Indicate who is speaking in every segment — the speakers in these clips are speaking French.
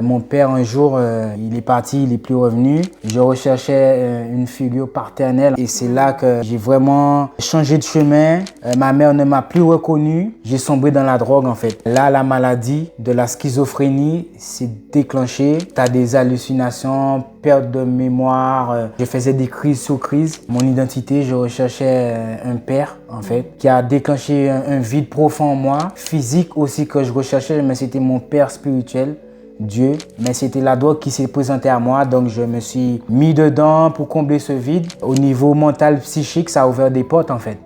Speaker 1: Mon père, un jour, il est parti, il n'est plus revenu. Je recherchais une figure paternelle et c'est là que j'ai vraiment changé de chemin. Ma mère ne m'a plus reconnu. J'ai sombré dans la drogue en fait. Là, la maladie de la schizophrénie s'est déclenchée. Tu as des hallucinations, perte de mémoire. Je faisais des crises sur crises. Mon identité, je recherchais un père en fait qui a déclenché un vide profond en moi. Physique aussi que je recherchais, mais c'était mon père spirituel. Dieu, mais c'était la drogue qui s'est présentée à moi, donc je me suis mis dedans pour combler ce vide. Au niveau mental, psychique, ça a ouvert des portes en fait.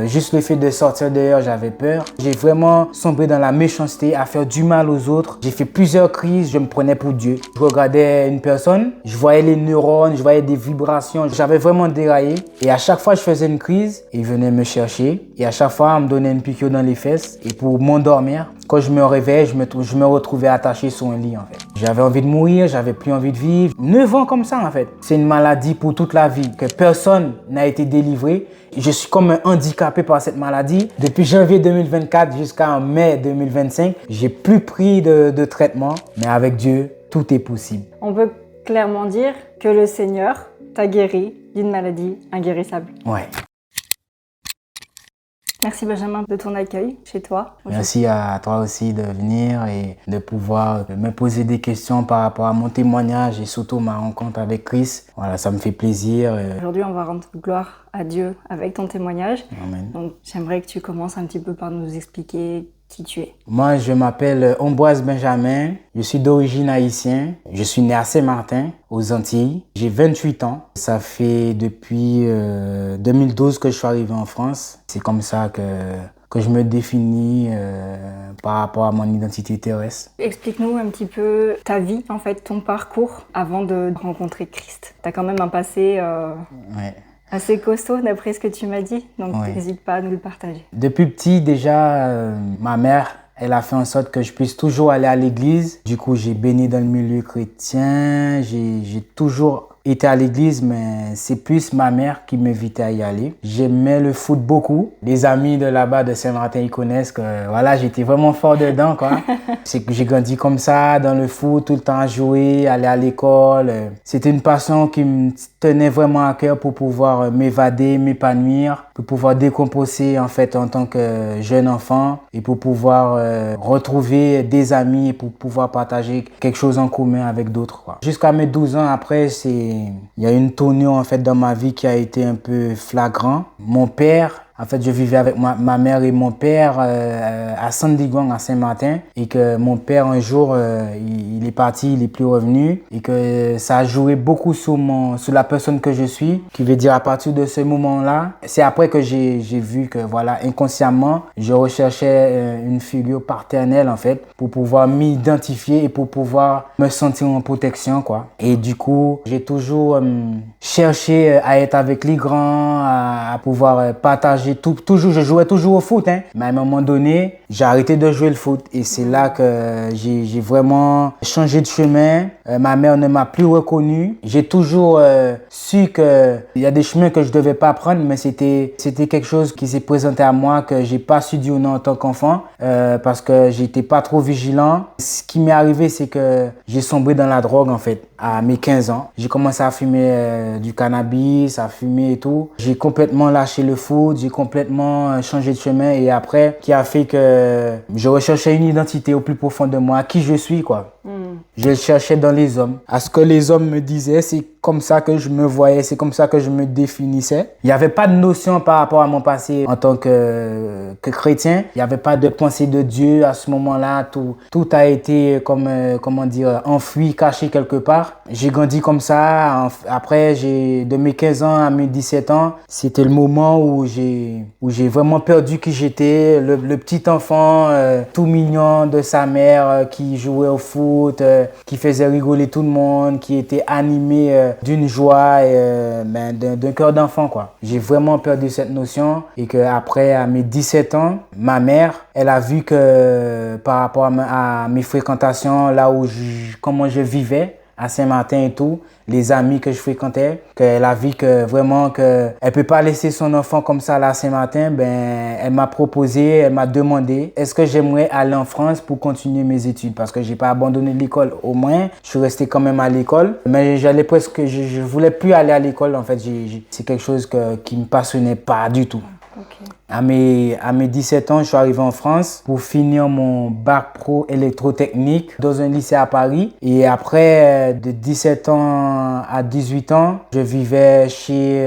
Speaker 1: Juste le fait de sortir dehors, j'avais peur. J'ai vraiment sombré dans la méchanceté, à faire du mal aux autres. J'ai fait plusieurs crises, je me prenais pour Dieu. Je regardais une personne, je voyais les neurones, je voyais des vibrations, j'avais vraiment déraillé. Et à chaque fois que je faisais une crise, il venait me chercher. Et à chaque fois, on me donnait une piqûre dans les fesses. Et pour m'endormir, quand je me réveillais, je me retrouvais attaché sur un lit en fait. J'avais envie de mourir, j'avais plus envie de vivre. 9 ans comme ça en fait. C'est une maladie pour toute la vie, que personne n'a été délivré. Je suis comme un handicapé par cette maladie. Depuis janvier 2024 jusqu'à mai 2025, j'ai plus pris de traitement. Mais avec Dieu, tout est possible.
Speaker 2: On peut clairement dire que le Seigneur t'a guéri d'une maladie inguérissable.
Speaker 1: Ouais.
Speaker 2: Merci Benjamin de ton accueil chez toi.
Speaker 1: Merci à toi aussi de venir et de pouvoir me poser des questions par rapport à mon témoignage et surtout ma rencontre avec Chris. Voilà, ça me fait plaisir.
Speaker 2: Aujourd'hui, on va rendre gloire à Dieu avec ton témoignage.
Speaker 1: Amen.
Speaker 2: Donc, j'aimerais que tu commences un petit peu par nous expliquer qui tu es.
Speaker 1: Moi, je m'appelle Ambroise Benjamin. Je suis d'origine haïtienne. Je suis né à Saint-Martin, aux Antilles. J'ai 28 ans. Ça fait depuis 2012 que je suis arrivé en France. C'est comme ça que je me définis par rapport à mon identité terrestre.
Speaker 2: Explique-nous un petit peu ta vie, en fait, ton parcours avant de rencontrer Christ. Tu as quand même un passé
Speaker 1: Ouais.
Speaker 2: assez costaud d'après ce que tu m'as dit, donc
Speaker 1: Ouais.
Speaker 2: n'hésite pas à nous le partager.
Speaker 1: Depuis petit, déjà, ma mère, elle a fait en sorte que je puisse toujours aller à l'église. Du coup, j'ai baigné dans le milieu chrétien. J'ai toujours été à l'église, mais c'est plus ma mère qui m'invitait à y aller. J'aimais le foot beaucoup. Les amis de là-bas, de Saint-Martin, ils connaissent que voilà, j'étais vraiment fort dedans, quoi. C'est que j'ai grandi comme ça, dans le foot, tout le temps à jouer, aller à l'école. C'était une passion qui me tenait vraiment à cœur pour pouvoir m'évader, m'épanouir, pour pouvoir décomposer en fait en tant que jeune enfant et pour pouvoir retrouver des amis et pour pouvoir partager quelque chose en commun avec d'autres, quoi. Jusqu'à mes 12 ans après, il y a une tournure en fait dans ma vie qui a été un peu flagrant. Mon père, en fait, je vivais avec ma mère et mon père à Sandigong, à Saint-Martin, et que mon père, un jour, il est parti, il n'est plus revenu, et que ça a joué beaucoup sur la personne que je suis, qui veut dire à partir de ce moment-là, c'est après que j'ai vu que, voilà, inconsciemment, je recherchais une figure paternelle, en fait, pour pouvoir m'identifier et pour pouvoir me sentir en protection, quoi. Et du coup, j'ai toujours cherché à être avec les grands, à pouvoir partager toujours, je jouais toujours au foot, hein. Mais à un moment donné, j'ai arrêté de jouer le foot et c'est là que j'ai vraiment changé de chemin. Ma mère ne m'a plus reconnu. J'ai toujours su qu'il y a des chemins que je devais pas prendre, mais c'était quelque chose qui s'est présenté à moi que j'ai pas su dire non en tant qu'enfant parce que j'étais pas trop vigilant. Ce qui m'est arrivé, c'est que j'ai sombré dans la drogue en fait à mes 15 ans. J'ai commencé à fumer du cannabis, à fumer et tout. J'ai complètement lâché le foot, j'ai complètement changé de chemin et après, qui a fait que je recherchais une identité au plus profond de moi, qui je suis, quoi. Je le cherchais dans les hommes. À ce que les hommes me disaient, c'est comme ça que je me voyais, c'est comme ça que je me définissais. Il n'y avait pas de notion par rapport à mon passé en tant que chrétien. Il n'y avait pas de pensée de Dieu à ce moment-là. Tout a été enfoui, caché quelque part. J'ai grandi comme ça. Après, de mes 15 ans à mes 17 ans, c'était le moment où j'ai vraiment perdu qui j'étais. Le petit enfant tout mignon de sa mère qui jouait au foot, qui faisait rigoler tout le monde, qui était animé d'une joie et d'un cœur d'enfant, quoi. J'ai vraiment perdu cette notion et qu'après, à mes 17 ans, ma mère, elle a vu que par rapport à mes fréquentations, comment je vivais à Saint-Martin et tout, les amis que je fréquentais, qu'elle a vu que vraiment qu'elle peut pas laisser son enfant comme ça là à Saint-Martin, ben elle m'a proposé, elle m'a demandé est-ce que j'aimerais aller en France pour continuer mes études parce que j'ai pas abandonné l'école au moins, je suis resté quand même à l'école, mais j'allais presque je voulais plus aller à l'école en fait, c'est quelque chose qui me passionnait pas du tout.
Speaker 2: Ok.
Speaker 1: À mes 17 ans, je suis arrivé en France pour finir mon bac pro électrotechnique dans un lycée à Paris. Et après, de 17 ans à 18 ans, je vivais chez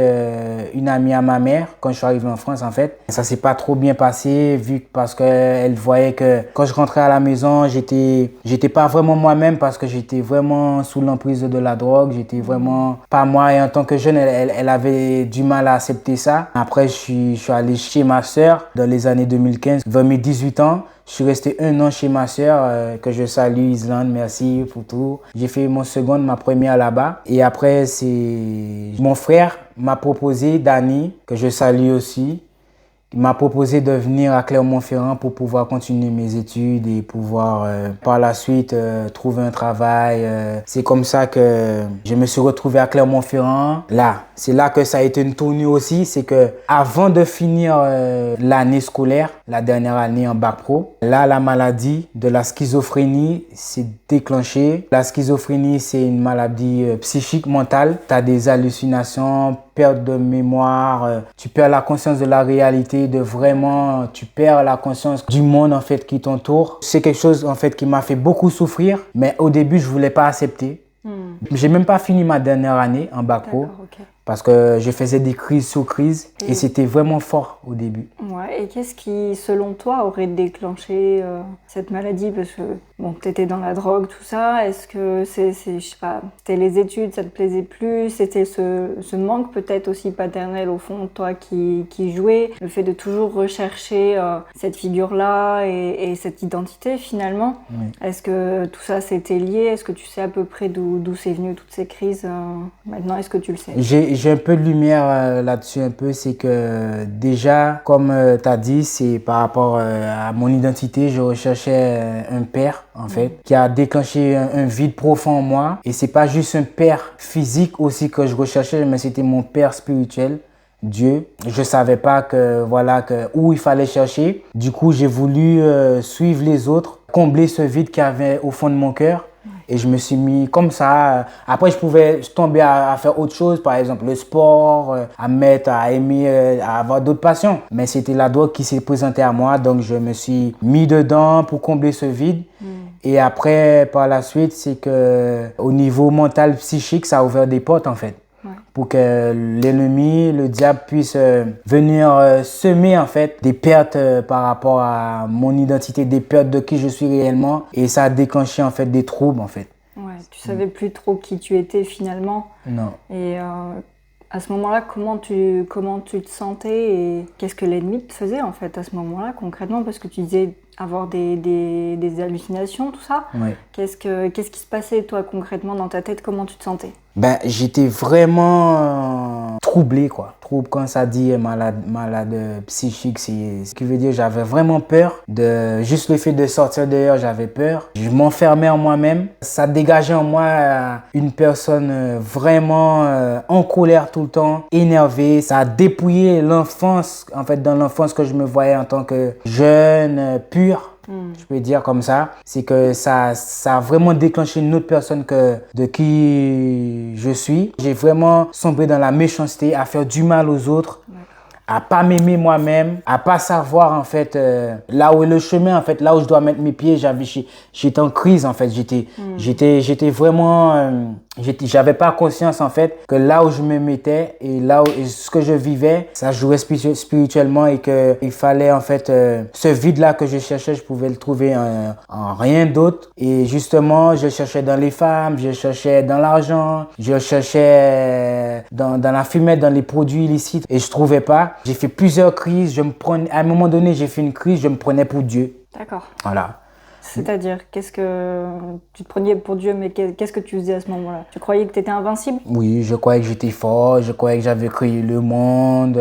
Speaker 1: une amie à ma mère quand je suis arrivé en France en fait. Ça s'est pas trop bien passé parce qu'elle voyait que quand je rentrais à la maison, j'étais pas vraiment moi-même parce que j'étais vraiment sous l'emprise de la drogue. J'étais vraiment pas moi et en tant que jeune, elle avait du mal à accepter ça. Après, je suis allé chez ma sœur dans les années 2015. Vers mes 18 ans, je suis resté 1 an chez ma sœur, que je salue, Islande, merci pour tout. J'ai fait mon seconde, ma première là-bas. Et après, c'est mon frère m'a proposé, Dani, que je salue aussi. Il m'a proposé de venir à Clermont-Ferrand pour pouvoir continuer mes études et pouvoir par la suite trouver un travail. C'est comme ça que je me suis retrouvé à Clermont-Ferrand. Là, c'est là que ça a été une tournure aussi. C'est que avant de finir l'année scolaire, la dernière année en bac pro, là, la maladie de la schizophrénie s'est déclenchée. La schizophrénie, c'est une maladie psychique, mentale. Tu as des hallucinations, perte de mémoire, tu perds la conscience de la réalité, tu perds la conscience du monde en fait qui t'entoure. C'est quelque chose en fait qui m'a fait beaucoup souffrir, mais au début je voulais pas accepter. J'ai même pas fini ma dernière année en bac pro.
Speaker 2: Okay.
Speaker 1: Parce que je faisais des crises sur crises et c'était vraiment fort au début.
Speaker 2: Ouais, et qu'est-ce qui, selon toi, aurait déclenché cette maladie? Parce que bon, tu étais dans la drogue, tout ça. Est-ce que je sais pas, c'était les études, ça te plaisait plus? C'était ce manque peut-être aussi paternel au fond de toi qui jouait? Le fait de toujours rechercher cette figure-là et cette identité finalement?
Speaker 1: Oui.
Speaker 2: Est-ce que tout ça c'était lié? Est-ce que tu sais à peu près d'où c'est venu toutes ces crises? Maintenant, est-ce que tu le sais?
Speaker 1: J'ai un peu de lumière là-dessus, un peu, c'est que déjà, comme tu as dit, c'est par rapport à mon identité, je recherchais un père, en fait, qui a déclenché un vide profond en moi. Et c'est pas juste un père physique aussi que je recherchais, mais c'était mon père spirituel, Dieu. Je savais pas que où il fallait chercher. Du coup, j'ai voulu suivre les autres, combler ce vide qu'il y avait au fond de mon cœur. Et je me suis mis comme ça. Après, je pouvais tomber à faire autre chose, par exemple le sport, à aimer, à avoir d'autres passions. Mais c'était la drogue qui s'est présentée à moi, donc je me suis mis dedans pour combler ce vide. Et après, par la suite, c'est que au niveau mental, psychique, ça a ouvert des portes en fait. Pour que l'ennemi, le diable puisse venir semer en fait des pertes par rapport à mon identité, des pertes de qui je suis réellement, et ça a déclenché en fait des troubles en fait.
Speaker 2: Ouais, tu savais plus trop qui tu étais finalement.
Speaker 1: Non.
Speaker 2: Et à ce moment-là, comment tu te sentais et qu'est-ce que l'ennemi te faisait en fait à ce moment-là concrètement? Parce que tu disais avoir des hallucinations, tout ça.
Speaker 1: Oui.
Speaker 2: Qu'est-ce qui se passait toi concrètement dans ta tête? Comment tu te sentais?
Speaker 1: Ben, j'étais vraiment troublé, quoi. Trouble, quand ça dit malade psychique, c'est ce qui veut dire j'avais vraiment peur. Juste le fait de sortir dehors, j'avais peur. Je m'enfermais en moi-même. Ça dégageait en moi une personne vraiment en colère tout le temps, énervée. Ça a dépouillé l'enfance, en fait, dans l'enfance que je me voyais en tant que jeune, pur. Je peux dire comme ça, c'est que ça a vraiment déclenché une autre personne de qui je suis. J'ai vraiment sombré dans la méchanceté, à faire du mal aux autres, à pas m'aimer moi-même, à pas savoir en fait là où est le chemin, en fait, là où je dois mettre mes pieds. J'étais en crise en fait, j'étais vraiment j'avais pas conscience en fait que là où je me mettais et ce que je vivais, ça jouait spirituellement et que il fallait en fait ce vide là que je cherchais, je pouvais le trouver en rien d'autre. Et justement, je cherchais dans les femmes, je cherchais dans l'argent, je cherchais dans la fumette, dans les produits illicites et je trouvais pas. J'ai fait plusieurs crises, à un moment donné, j'ai fait une crise, je me prenais pour Dieu.
Speaker 2: D'accord.
Speaker 1: Voilà.
Speaker 2: C'est-à-dire, qu'est-ce que tu te prenais pour Dieu, mais qu'est-ce que tu faisais à ce moment-là? Tu croyais que tu étais invincible?
Speaker 1: Oui, je croyais que j'étais fort, je croyais que j'avais créé le monde,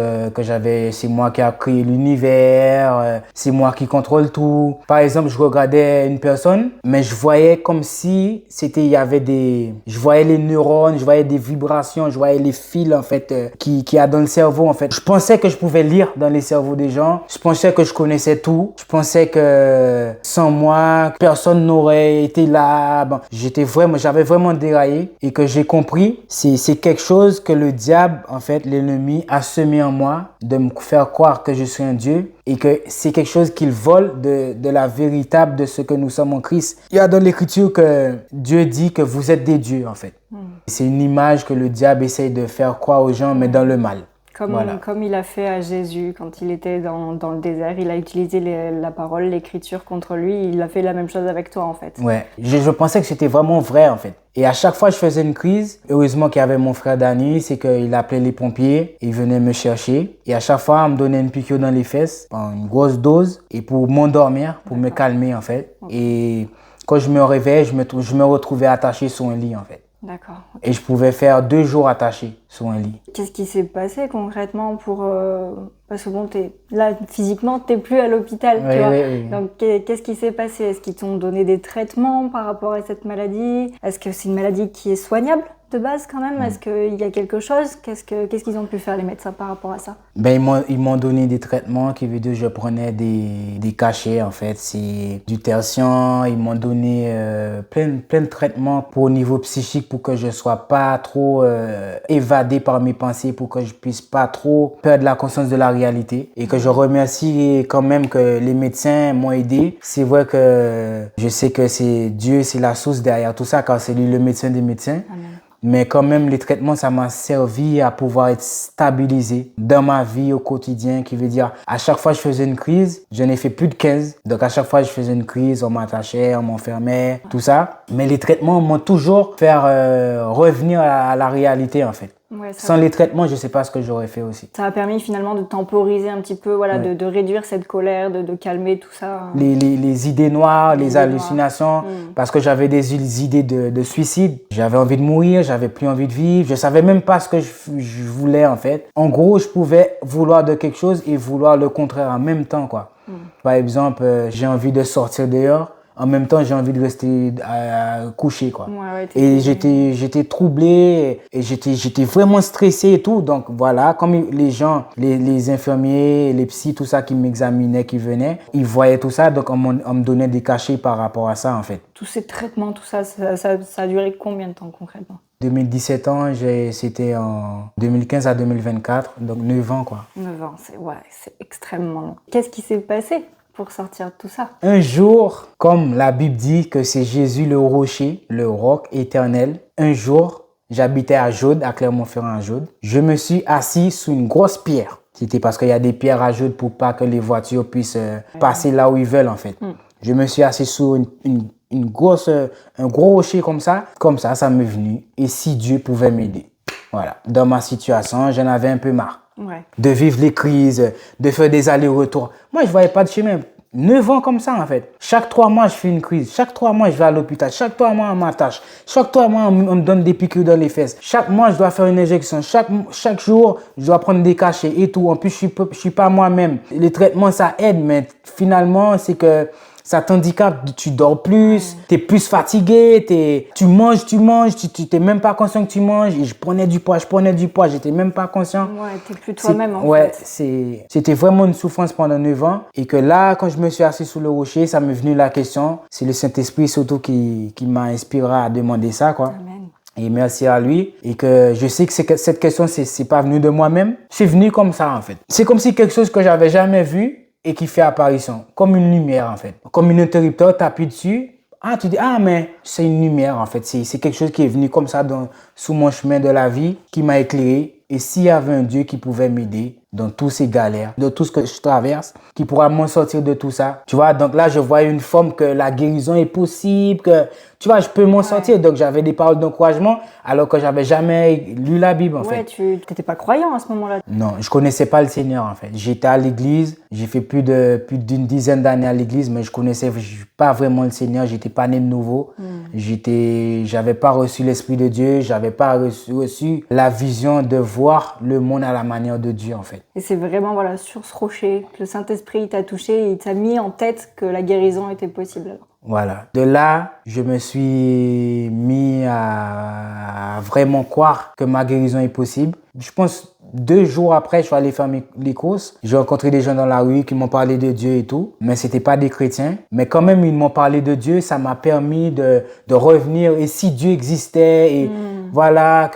Speaker 1: c'est moi qui a créé l'univers, c'est moi qui contrôle tout. Par exemple, je regardais une personne, mais je voyais comme si je voyais les neurones, je voyais des vibrations, je voyais les fils, en fait, qui a dans le cerveau, en fait. Je pensais que je pouvais lire dans les cerveaux des gens. Je pensais que je connaissais tout. Je pensais que sans moi, personne n'aurait été là. Bon, j'avais vraiment déraillé et que j'ai compris, c'est quelque chose que le diable, en fait, l'ennemi a semé en moi de me faire croire que je suis un Dieu et que c'est quelque chose qu'il vole de la véritable de ce que nous sommes en Christ. Il y a dans l'Écriture que Dieu dit que vous êtes des dieux, en fait. C'est une image que le diable essaye de faire croire aux gens, mais dans le mal.
Speaker 2: Comme il a fait à Jésus quand il était dans le désert, il a utilisé la parole, l'écriture contre lui, il a fait la même chose avec toi en fait.
Speaker 1: Ouais, je pensais que c'était vraiment vrai en fait. Et à chaque fois que je faisais une crise, heureusement qu'il y avait mon frère Danny, c'est qu'il appelait les pompiers, il venait me chercher. Et à chaque fois, on me donnait une piqûre dans les fesses, une grosse dose, et pour m'endormir, pour me calmer en fait. Okay. Et quand je me réveillais, je me retrouvais attaché sur un lit en fait.
Speaker 2: D'accord.
Speaker 1: Okay. Et je pouvais faire 2 jours attaché sur un lit.
Speaker 2: Qu'est-ce qui s'est passé concrètement parce que bon, là, physiquement, t'es plus à l'hôpital, tu vois. Oui. Donc, qu'est-ce qui s'est passé? Est-ce qu'ils t'ont donné des traitements par rapport à cette maladie? Est-ce que c'est une maladie qui est soignable de base quand même? Est-ce qu'il y a quelque chose? Qu'est-ce qu'ils ont pu faire les médecins par rapport à ça?
Speaker 1: Ils m'ont donné des traitements qui veut dire que je prenais des cachets en fait. C'est du tertian. Ils m'ont donné plein de traitements au niveau psychique pour que je sois pas trop évadé par mes pensées, pour que je puisse pas trop perdre la conscience de la réalité. Et que je remercie quand même que les médecins m'ont aidé. C'est vrai que je sais que c'est Dieu, c'est la source derrière tout ça, car c'est lui le médecin des médecins. Amen. Mais quand même, les traitements, ça m'a servi à pouvoir être stabilisé dans ma vie au quotidien, qui veut dire, à chaque fois que je faisais une crise, j'en ai fait plus de 15. Donc, à chaque fois que je faisais une crise, on m'attachait, on m'enfermait, tout ça. Mais les traitements m'ont toujours fait revenir à la réalité, en fait. Ouais, sans les traitements, je ne sais pas ce que j'aurais fait aussi.
Speaker 2: Ça a permis finalement de temporiser un petit peu, voilà, de réduire cette colère, de calmer tout ça.
Speaker 1: Les idées noires, les hallucinations, parce que j'avais des idées de suicide. J'avais envie de mourir, j'avais plus envie de vivre. Je savais même pas ce que je voulais en fait. En gros, je pouvais vouloir de quelque chose et vouloir le contraire en même temps, quoi. Par exemple, j'ai envie de sortir dehors. En même temps, j'ai envie de rester couché, quoi. Et j'étais troublé et j'étais vraiment stressé et tout. Donc voilà, comme les gens, les infirmiers, les psys, tout ça qui m'examinaient, qui venaient, ils voyaient tout ça. Donc on me donnait des cachets par rapport à ça, en fait.
Speaker 2: Tous ces traitements, tout ça, ça a duré combien de temps concrètement?
Speaker 1: 2017 ans, c'était en 2015 à 2024, donc 9 ans, quoi.
Speaker 2: 9 ans, c'est extrêmement long. Qu'est-ce qui s'est passé pour sortir de tout ça?
Speaker 1: Un jour, comme la Bible dit que c'est Jésus le rocher, le roc éternel, un jour, j'habitais à Jaude, à Clermont-Ferrand à Jaude. Je me suis assis sous une grosse pierre. C'était parce qu'il y a des pierres à Jaude pour pas que les voitures puissent passer là où ils veulent en fait. Je me suis assis sous un gros rocher comme ça, ça m'est venu. Et si Dieu pouvait m'aider. Voilà. Dans ma situation, j'en avais un peu marre. Ouais. De vivre les crises, de faire des allers-retours. Moi, je voyais pas de chemin. 9 ans comme ça, en fait. Chaque 3 mois, je fais une crise. Chaque 3 mois, je vais à l'hôpital. Chaque 3 mois, on m'attache. Chaque 3 mois, on me donne des piqûres dans les fesses. Chaque mois, je dois faire une injection. Chaque jour, je dois prendre des cachets et tout. En plus, je suis pas moi-même. Les traitements, ça aide, mais finalement, c'est que ça t'handicape, tu dors plus, t'es plus fatigué, tu manges, tu t'es même pas conscient que tu manges. Et je prenais du poids, j'étais même pas conscient.
Speaker 2: Ouais, t'es plus toi-même en fait.
Speaker 1: Ouais, c'était vraiment une souffrance pendant 9 ans. Et que là, quand je me suis assis sous le rocher, ça m'est venu la question. C'est le Saint-Esprit surtout qui m'a inspiré à demander ça, quoi. Amen. Et merci à lui. Et que je sais que cette question, c'est pas venu de moi-même. C'est venu comme ça, en fait. C'est comme si quelque chose que j'avais jamais vu et qui fait apparition, comme une lumière en fait. Comme un interrupteur, t'appuies dessus, tu dis, mais c'est une lumière en fait. C'est quelque chose qui est venu comme ça sous mon chemin de la vie, qui m'a éclairé. Et s'il y avait un Dieu qui pouvait m'aider, dans tous ces galères, de tout ce que je traverse, qui pourra m'en sortir de tout ça. Tu vois, donc là, je vois une forme que la guérison est possible, que, tu vois, je peux m'en sortir. Donc, j'avais des paroles d'encouragement, alors que j'avais jamais lu la Bible, en fait.
Speaker 2: Ouais, tu n'étais pas croyant à ce moment-là.
Speaker 1: Non, je connaissais pas le Seigneur, en fait. J'étais à l'église, j'ai fait plus d'une dizaine d'années à l'église, mais je connaissais pas vraiment le Seigneur, j'étais pas né de nouveau. J'avais pas reçu l'Esprit de Dieu, j'avais pas reçu la vision de voir le monde à la manière de Dieu, en fait.
Speaker 2: Et c'est vraiment voilà, sur ce rocher que le Saint-Esprit t'a touché et il t'a mis en tête que la guérison était possible. Alors.
Speaker 1: Voilà. De là, je me suis mis à vraiment croire que ma guérison est possible. Je pense 2 jours après, je suis allé faire les courses. J'ai rencontré des gens dans la rue qui m'ont parlé de Dieu et tout, mais c'était pas des chrétiens. Mais quand même, ils m'ont parlé de Dieu, ça m'a permis de revenir. Et si Dieu existait, et voilà,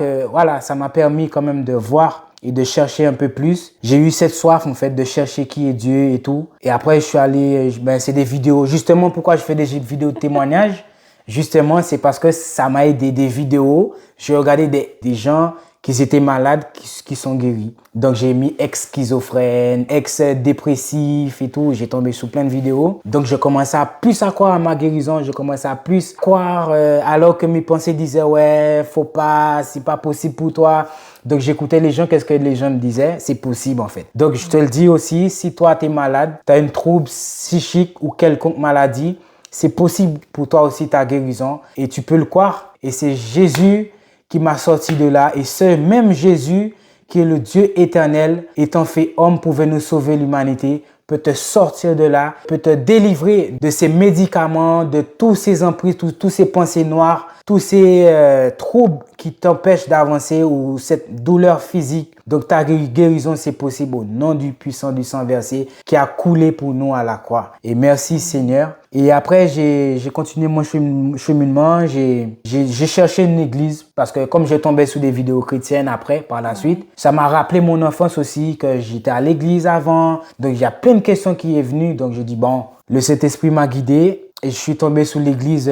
Speaker 1: ça m'a permis quand même de voir et de chercher un peu plus. J'ai eu cette soif, en fait, de chercher qui est Dieu et tout. Et après, je suis allé, c'est des vidéos. Justement, pourquoi je fais des vidéos de témoignages? Justement, c'est parce que ça m'a aidé, des vidéos. J'ai regardé des gens qui étaient malades, qui sont guéris. Donc, j'ai mis ex-schizophrène, ex-dépressif et tout. J'ai tombé sous plein de vidéos. Donc, je commençais à plus à croire à ma guérison. Je commençais à plus croire, alors que mes pensées disaient, ouais, faut pas, c'est pas possible pour toi. Donc, j'écoutais les gens, qu'est-ce que les gens me disaient? C'est possible, en fait. Donc, je te le dis aussi, si toi, t'es malade, t'as une trouble psychique ou quelconque maladie, c'est possible pour toi aussi ta guérison. Et tu peux le croire. Et c'est Jésus qui m'a sorti de là. Et ce même Jésus, qui est le Dieu éternel, étant fait homme, pouvait nous sauver l'humanité, peut te sortir de là, peut te délivrer de ces médicaments, de tous ces emprises, tous ces pensées noires, tous ces troubles qui t'empêchent d'avancer ou cette douleur physique. Donc ta guérison, c'est possible au nom du puissant du sang versé qui a coulé pour nous à la croix. Et merci Seigneur. Et après, j'ai continué mon cheminement. J'ai cherché une église parce que comme j'ai tombé sous des vidéos chrétiennes après, par la suite, ça m'a rappelé mon enfance aussi, que j'étais à l'église avant. Donc il y a plein de questions qui est venues. Donc je dis bon, le Saint-Esprit m'a guidé. Et je suis tombé sous l'église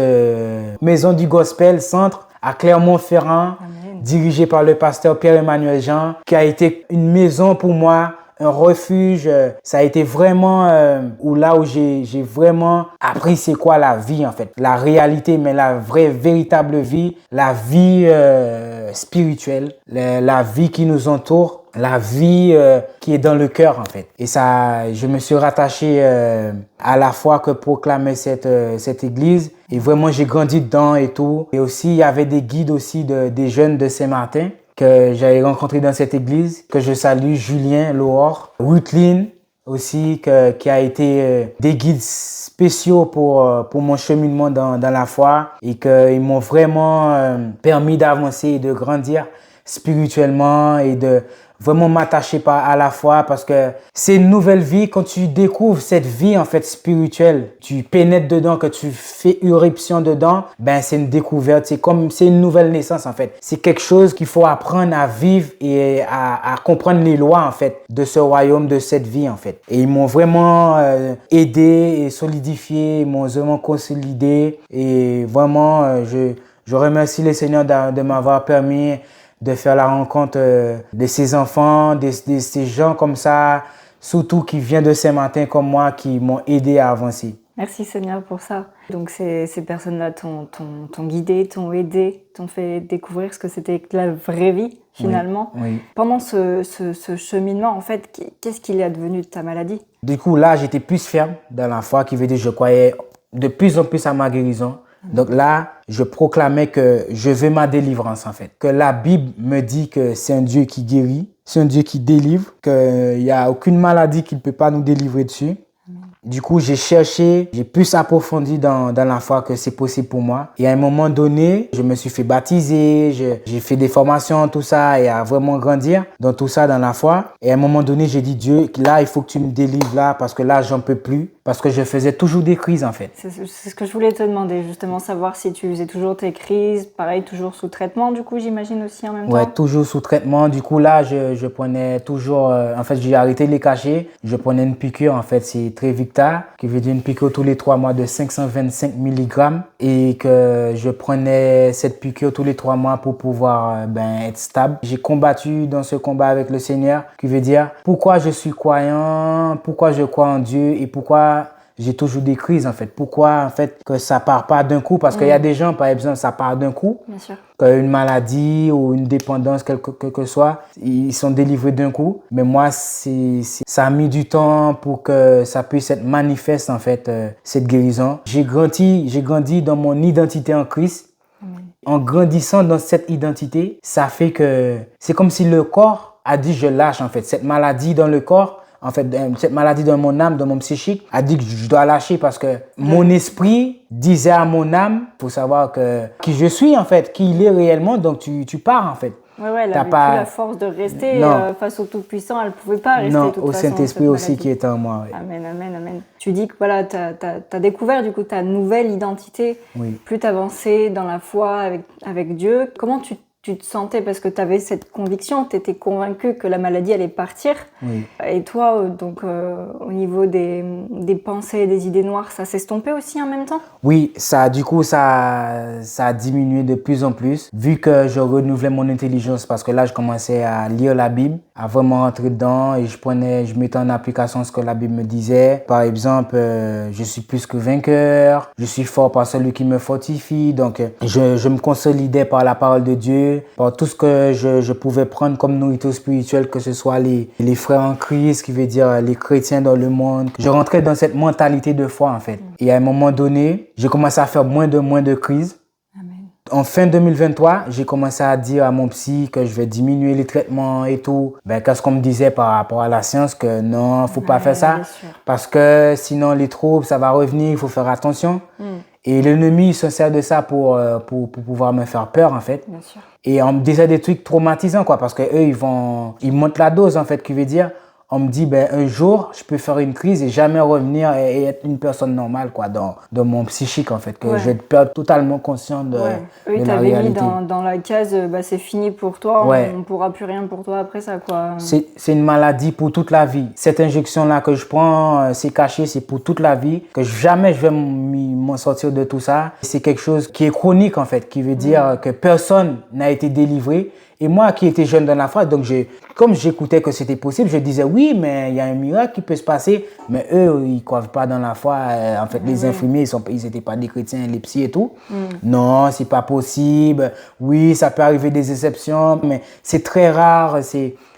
Speaker 1: Maison du Gospel Centre à Clermont-Ferrand, dirigée par le pasteur Pierre-Emmanuel Jean, qui a été une maison pour moi, un refuge. Ça a été vraiment où j'ai vraiment appris c'est quoi la vie en fait, la réalité, mais la vraie, véritable vie, la vie spirituelle, la vie qui nous entoure. La vie qui est dans le cœur en fait. Et ça, je me suis rattaché à la foi que proclamait cette église. Et vraiment, j'ai grandi dedans et tout. Et aussi, il y avait des guides aussi des jeunes de Saint-Martin que j'avais rencontrés dans cette église, que je salue, Julien Lohor, Ruthline aussi, qui a été des guides spéciaux pour mon cheminement dans la foi et qu'ils m'ont vraiment permis d'avancer et de grandir spirituellement et de vraiment m'attacher à la foi parce que c'est une nouvelle vie. Quand tu découvres cette vie en fait spirituelle, tu pénètres dedans, que tu fais irruption dedans, ben c'est une découverte, c'est une nouvelle naissance en fait. C'est quelque chose qu'il faut apprendre à vivre et à comprendre les lois en fait de ce royaume, de cette vie en fait. Et ils m'ont vraiment aidé et solidifié, ils m'ont vraiment consolidé et vraiment je remercie le Seigneur de m'avoir permis de faire la rencontre de ces enfants, de ces gens comme ça, surtout qui viennent de Saint-Martin comme moi, qui m'ont aidé à avancer.
Speaker 2: Merci Seigneur pour ça. Donc ces personnes-là t'ont guidé, t'ont aidé, t'ont fait découvrir ce que c'était que la vraie vie finalement.
Speaker 1: Oui.
Speaker 2: Pendant ce cheminement, en fait, qu'est-ce qu'il est advenu de ta maladie?
Speaker 1: Du coup, là, j'étais plus ferme dans la foi, qui veut dire que je croyais de plus en plus à ma guérison. Donc là, je proclamais que je veux ma délivrance en fait. Que la Bible me dit que c'est un Dieu qui guérit, c'est un Dieu qui délivre, qu'il n'y a aucune maladie qui ne peut pas nous délivrer dessus. Du coup, j'ai cherché, j'ai plus approfondi dans la foi que c'est possible pour moi. Et à un moment donné, je me suis fait baptiser, j'ai fait des formations, tout ça, et à vraiment grandir dans tout ça, dans la foi. Et à un moment donné, j'ai dit, Dieu, là, il faut que tu me délivres là, parce que là, j'en peux plus. parce que je faisais toujours des crises en fait.
Speaker 2: C'est ce que je voulais te demander, justement, savoir si tu faisais toujours tes crises, pareil, toujours sous traitement, du coup, j'imagine aussi en même temps.
Speaker 1: Ouais, toujours sous traitement. Du coup, là, je prenais toujours... en fait, j'ai arrêté de les cacher. Je prenais une piqûre, en fait, c'est Trevicta, qui veut dire une piqûre tous les 3 mois de 525 mg. Et que je prenais cette piqûre tous les 3 mois pour pouvoir être stable. J'ai combattu dans ce combat avec le Seigneur, qui veut dire pourquoi je suis croyant, pourquoi je crois en Dieu et pourquoi... J'ai toujours des crises en fait. Pourquoi en fait que ça part pas d'un coup? Parce qu'il y a des gens, par exemple, ça part d'un coup.
Speaker 2: Bien sûr.
Speaker 1: Qu'une maladie ou une dépendance, quelle que soit, ils sont délivrés d'un coup. Mais moi, ça a mis du temps pour que ça puisse être manifeste en fait, cette guérison. J'ai grandi dans mon identité en Christ. En grandissant dans cette identité, ça fait que c'est comme si le corps a dit je lâche en fait. Cette maladie dans le corps, en fait, cette maladie dans mon âme, dans mon psychique, a dit que je dois lâcher parce que mon esprit disait à mon âme, faut savoir qui je suis en fait, qui il est réellement, donc tu pars en fait.
Speaker 2: Ouais, elle n'avait plus la force de rester face au Tout-Puissant, elle ne pouvait pas rester.
Speaker 1: Non,
Speaker 2: toute
Speaker 1: au
Speaker 2: façon,
Speaker 1: Saint-Esprit aussi qui est en moi. Oui.
Speaker 2: Amen, amen, amen. Tu dis que voilà, tu as découvert du coup ta nouvelle identité, plus tu avançais dans la foi avec Dieu. Comment tu te sentais? Parce que tu avais cette conviction, tu étais convaincu que la maladie allait partir.
Speaker 1: Oui.
Speaker 2: Et toi, donc, au niveau des pensées, des idées noires, ça s'estompait aussi en même temps?
Speaker 1: Oui, ça a diminué de plus en plus, vu que je renouvelais mon intelligence, parce que là, je commençais à lire la Bible, à vraiment rentrer dedans, et je mettais en application ce que la Bible me disait. Par exemple, je suis plus que vainqueur, je suis fort par celui qui me fortifie, donc je me consolidais par la parole de Dieu, par tout ce que je pouvais prendre comme nourriture spirituelle, que ce soit les frères en Christ, qui veut dire les chrétiens dans le monde. Je rentrais dans cette mentalité de foi en fait. Et à un moment donné, j'ai commencé à faire moins de crises.
Speaker 2: Amen.
Speaker 1: En fin 2023, j'ai commencé à dire à mon psy que je vais diminuer les traitements et tout. Qu'est-ce qu'on me disait par rapport à la science, que non, faut pas faire ça, parce que sinon les troubles, ça va revenir, il faut faire attention. Et l'ennemi se sert de ça pour pouvoir me faire peur en fait.
Speaker 2: Bien sûr.
Speaker 1: Et on me disait des trucs traumatisants quoi, parce que eux ils montent la dose en fait, qui veut dire on me dit un jour je peux faire une crise et jamais revenir et être une personne normale quoi, dans mon psychique en fait, que je vais perdre totalement conscience de la réalité.
Speaker 2: Mis dans la case c'est fini pour toi, on ne pourra plus rien pour toi après ça quoi.
Speaker 1: C'est une maladie pour toute la vie. Cette injection là que je prends, c'est caché, c'est pour toute la vie, que jamais je vais m'en sortir de tout ça. C'est quelque chose qui est chronique en fait, qui veut dire que personne n'a été délivré. Et moi qui étais jeune dans la foi, donc comme j'écoutais que c'était possible, je disais oui, mais il y a un miracle qui peut se passer. Mais eux, ils ne croient pas dans la foi. En fait, les infirmiers, ils n'étaient pas des chrétiens, les psys et tout. Non, c'est pas possible. Oui, ça peut arriver des exceptions, mais c'est très rare.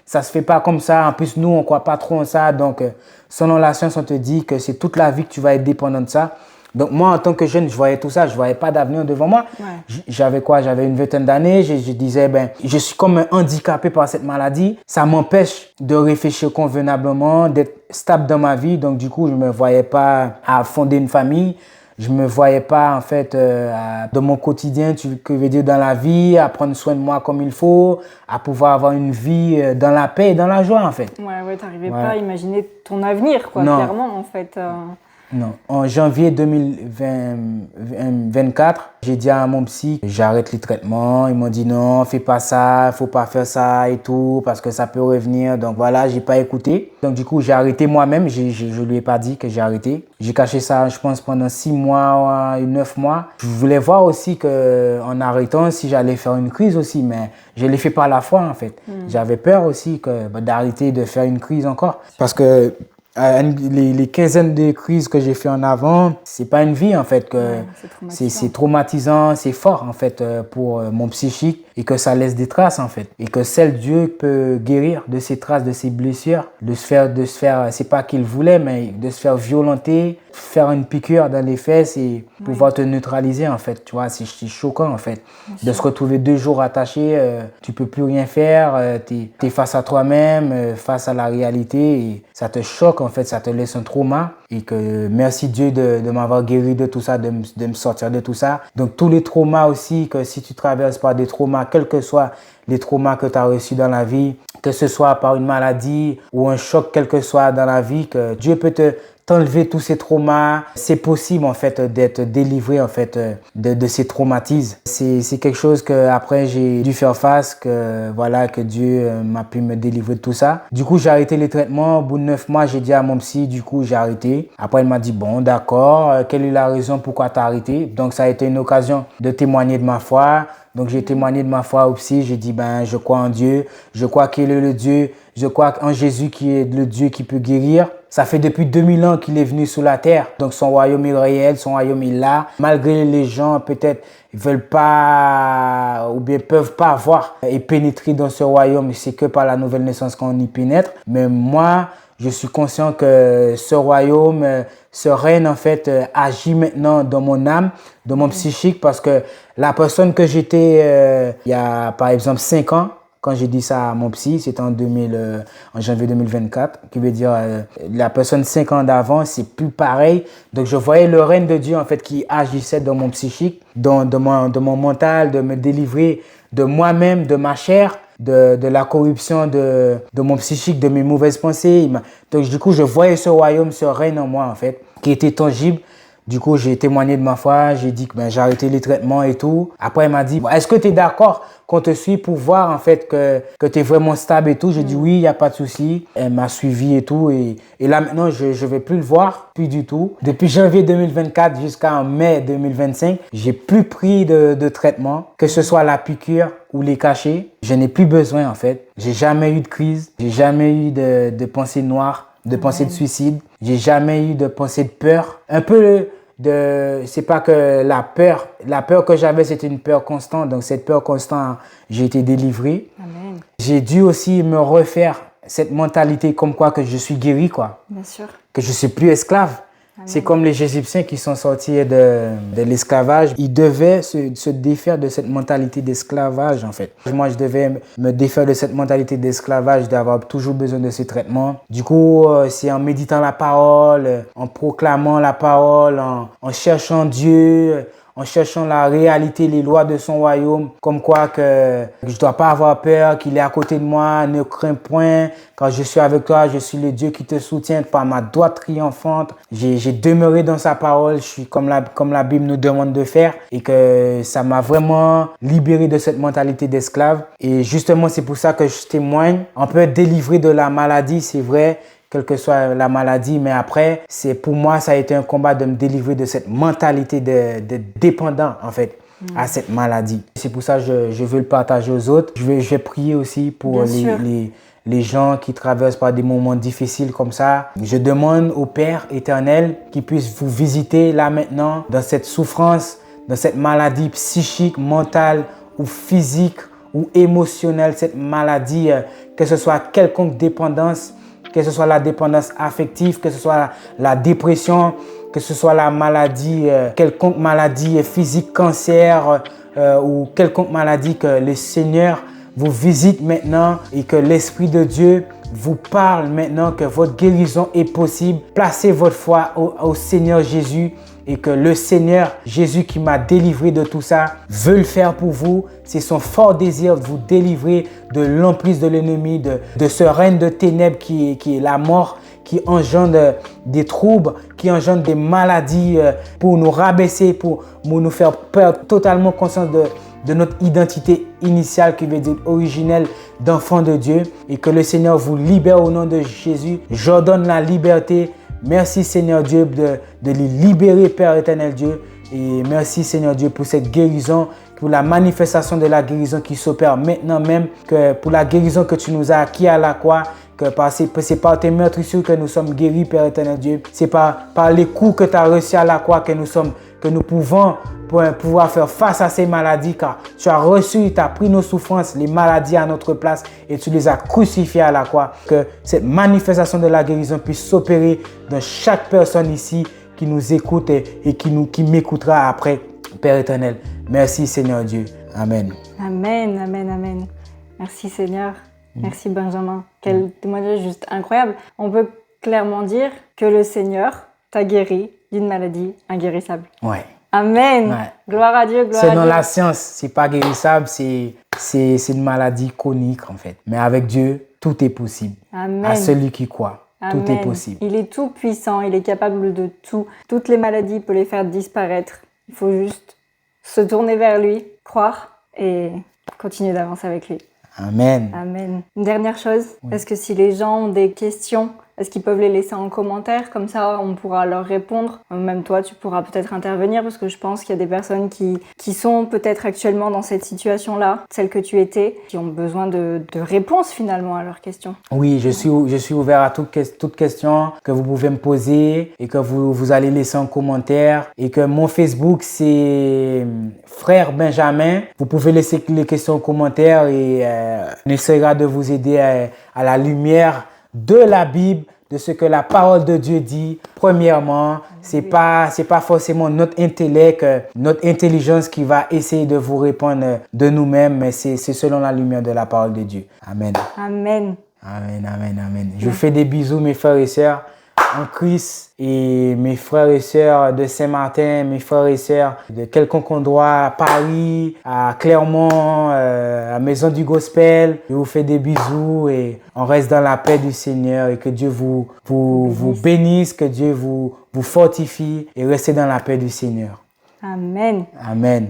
Speaker 1: Ça se fait pas comme ça. En plus, nous, on croit pas trop en ça. Donc, selon la science, on te dit que c'est toute la vie que tu vas être dépendant de ça. Donc moi, en tant que jeune, je voyais tout ça, je voyais pas d'avenir devant moi. J'avais une vingtaine d'années, je disais, je suis comme handicapé par cette maladie. Ça m'empêche de réfléchir convenablement, d'être stable dans ma vie. Donc du coup, je me voyais pas à fonder une famille. Je me voyais pas, en fait, dans mon quotidien, que veut dire dans la vie, à prendre soin de moi comme il faut, à pouvoir avoir une vie dans la paix et dans la joie, en fait.
Speaker 2: Ouais, t'arrivais pas à imaginer ton avenir, quoi, clairement, en fait.
Speaker 1: Non. En janvier 2024, j'ai dit à mon psy, j'arrête les traitements. Ils m'ont dit non, fais pas ça, faut pas faire ça et tout, parce que ça peut revenir. Donc voilà, j'ai pas écouté. Donc du coup, j'ai arrêté moi-même. Je lui ai pas dit que j'ai arrêté. J'ai caché ça, je pense, pendant 6 mois, 9 mois. Je voulais voir aussi que, en arrêtant, si j'allais faire une crise aussi, mais je l'ai fait par la foi, en fait. J'avais peur aussi d'arrêter de faire une crise encore. Parce que les quinzaines de crises que j'ai fait en avant, c'est pas une vie en fait, c'est traumatisant, c'est fort en fait pour mon psychique, et que ça laisse des traces en fait, et que seul Dieu peut guérir de ces traces, de ces blessures, de se faire, c'est pas qu'il voulait, mais de se faire violenter, faire une piqûre dans les fesses et pouvoir te neutraliser en fait, tu vois, c'est choquant en fait, de se retrouver 2 jours attaché, tu peux plus rien faire, t'es face à toi-même, face à la réalité, et ça te choque en fait, ça te laisse un trauma, et que merci Dieu de m'avoir guéri de tout ça, de me sortir de tout ça. Donc tous les traumas aussi, que si tu traverses par des traumas, quels que soient les traumas que tu as reçus dans la vie, que ce soit par une maladie ou un choc quel que soit dans la vie, que Dieu peut t'enlever tous ces traumas. C'est possible en fait d'être délivré en fait de ces traumatismes. C'est quelque chose que après j'ai dû faire face, que voilà, que Dieu m'a pu me délivrer de tout ça. Du coup, j'ai arrêté les traitements. Au bout de 9 mois, j'ai dit à mon psy, du coup, j'ai arrêté. Après, il m'a dit, bon, d'accord, quelle est la raison pourquoi tu as arrêté? Donc, ça a été une occasion de témoigner de ma foi. Donc, j'ai témoigné de ma foi au psy. J'ai dit, ben, je crois en Dieu. Je crois qu'il est le Dieu. Je crois en Jésus qui est le Dieu qui peut guérir. Ça fait depuis 2000 ans qu'il est venu sur la terre. Donc, son royaume est réel, son royaume est là. Malgré les gens, peut-être, ils veulent pas ou bien peuvent pas voir et pénétrer dans ce royaume. C'est que par la nouvelle naissance qu'on y pénètre. Mais moi, je suis conscient que ce royaume, ce règne en fait agit maintenant dans mon âme, dans mon psychique, parce que la personne que j'étais il y a par exemple 5 ans, quand j'ai dit ça à mon psy, c'était en janvier 2024, qui veut dire la personne 5 ans d'avant, c'est plus pareil. Donc je voyais le règne de Dieu en fait qui agissait dans mon psychique, dans mon mental, de me délivrer de moi-même, de ma chair, de la corruption de mon psychique, de mes mauvaises pensées. Donc du coup, je voyais ce royaume, ce règne en moi en fait, qui était tangible. Du coup, j'ai témoigné de ma foi, j'ai dit que j'ai arrêté les traitements et tout. Après, il m'a dit, est-ce que tu es d'accord qu'on te suive pour voir en fait que tu es vraiment stable et tout? J'ai dit oui, il n'y a pas de souci. Elle m'a suivi et tout. Et là maintenant, je ne vais plus le voir, plus du tout. Depuis janvier 2024 jusqu'en mai 2025, j'ai plus pris de traitement, que ce soit la piqûre ou les cachets. Je n'ai plus besoin en fait. J'ai jamais eu de crise, j'ai jamais eu de pensée noire, de pensée de suicide. J'ai jamais eu de pensée de peur. Un peu c'est pas que la peur que j'avais, c'était une peur constante. Donc cette peur constante, j'ai été délivré.
Speaker 2: Amen.
Speaker 1: J'ai dû aussi me refaire cette mentalité comme quoi que je suis guéri, quoi.
Speaker 2: Bien sûr.
Speaker 1: Que je suis plus esclave.
Speaker 2: Amen.
Speaker 1: C'est comme les Égyptiens qui sont sortis de l'esclavage. Ils devaient se défaire de cette mentalité d'esclavage, en fait. Moi, je devais me défaire de cette mentalité d'esclavage, d'avoir toujours besoin de ces traitements. Du coup, c'est en méditant la parole, en proclamant la parole, en cherchant Dieu, en cherchant la réalité, les lois de son royaume, comme quoi que je ne dois pas avoir peur, qu'il est à côté de moi, ne crains point, quand je suis avec toi, je suis le Dieu qui te soutient par ma droite triomphante. J'ai demeuré dans sa parole, je suis comme la Bible nous demande de faire, et que ça m'a vraiment libéré de cette mentalité d'esclave. Et justement, c'est pour ça que je témoigne. On peut être délivré de la maladie, c'est vrai, quelle que soit la maladie, mais après, pour moi, ça a été un combat de me délivrer de cette mentalité de dépendant, en fait, à cette maladie. C'est pour ça que je veux le partager aux autres. Je vais prier aussi pour les gens qui traversent par des moments difficiles comme ça. Je demande au Père éternel qu'il puisse vous visiter là maintenant, dans cette souffrance, dans cette maladie psychique, mentale ou physique ou émotionnelle, cette maladie, que ce soit quelconque dépendance, que ce soit la dépendance affective, que ce soit la dépression, que ce soit la maladie, quelconque maladie physique, cancer ou quelconque maladie, que le Seigneur vous visite maintenant et que l'Esprit de Dieu vous parle maintenant, que votre guérison est possible. Placez votre foi au Seigneur Jésus et que le Seigneur Jésus qui m'a délivré de tout ça veut le faire pour vous. C'est son fort désir de vous délivrer de l'emprise de l'ennemi, de ce règne de ténèbres qui est la mort, qui engendre des troubles, qui engendre des maladies pour nous rabaisser, pour nous faire perdre totalement conscience de notre identité initiale, qui veut dire originelle d'enfant de Dieu, et que le Seigneur vous libère au nom de Jésus. J'ordonne la liberté. Merci Seigneur Dieu de les libérer, Père éternel Dieu. Et merci Seigneur Dieu pour cette guérison, pour la manifestation de la guérison qui s'opère maintenant même, que pour la guérison que tu nous as acquis à la croix, que c'est par tes meurtrissures que nous sommes guéris, Père éternel Dieu. C'est par les coups que tu as reçus à la croix que nous pouvons pouvoir faire face à ces maladies, car tu as reçu, tu as pris nos souffrances, les maladies à notre place, et tu les as crucifiées à la croix. Que cette manifestation de la guérison puisse s'opérer dans chaque personne ici qui nous écoute et qui m'écoutera après, Père éternel. Merci Seigneur Dieu. Amen.
Speaker 2: Amen, amen, amen. Merci Seigneur. Merci Benjamin. Quel témoignage juste incroyable. On peut clairement dire que le Seigneur t'a guéri d'une maladie inguérissable.
Speaker 1: Ouais.
Speaker 2: Amen.
Speaker 1: Ouais.
Speaker 2: Gloire à Dieu, gloire à Dieu.
Speaker 1: Selon la science, c'est pas guérissable, c'est une maladie chronique en fait. Mais avec Dieu, tout est possible.
Speaker 2: Amen.
Speaker 1: À celui qui croit.
Speaker 2: Amen.
Speaker 1: Tout est possible.
Speaker 2: Il est tout puissant, il est capable de tout. Toutes les maladies, il peut les faire disparaître. Il faut juste se tourner vers lui, croire et continuer d'avancer avec lui.
Speaker 1: Amen.
Speaker 2: Amen. Une dernière chose,
Speaker 1: Oui.
Speaker 2: est-ce que si les gens ont des questions, est-ce qu'ils peuvent les laisser en commentaire? Comme ça, on pourra leur répondre. Même toi, tu pourras peut-être intervenir parce que je pense qu'il y a des personnes qui sont peut-être actuellement dans cette situation-là, celle que tu étais, qui ont besoin de réponses finalement à leurs questions.
Speaker 1: Oui, je suis ouvert à toute question que vous pouvez me poser et que vous allez laisser en commentaire. Et que mon Facebook, c'est Frère Benjamin. Vous pouvez laisser les questions en commentaire et on essaiera de vous aider à la lumière de la Bible, de ce que la parole de Dieu dit. Premièrement, c'est pas forcément notre intellect, notre intelligence qui va essayer de vous répondre de nous-mêmes, mais c'est selon la lumière de la parole de Dieu. Amen.
Speaker 2: Amen.
Speaker 1: Amen, amen, amen. Je vous fais des bisous, mes frères et sœurs en Christ, et mes frères et sœurs de Saint-Martin, mes frères et sœurs de quelconque endroit, à Paris, à Clermont, à Maison du Gospel. Je vous fais des bisous et on reste dans la paix du Seigneur et que Dieu vous bénisse, que Dieu vous fortifie et restez dans la paix du Seigneur.
Speaker 2: Amen.
Speaker 1: Amen.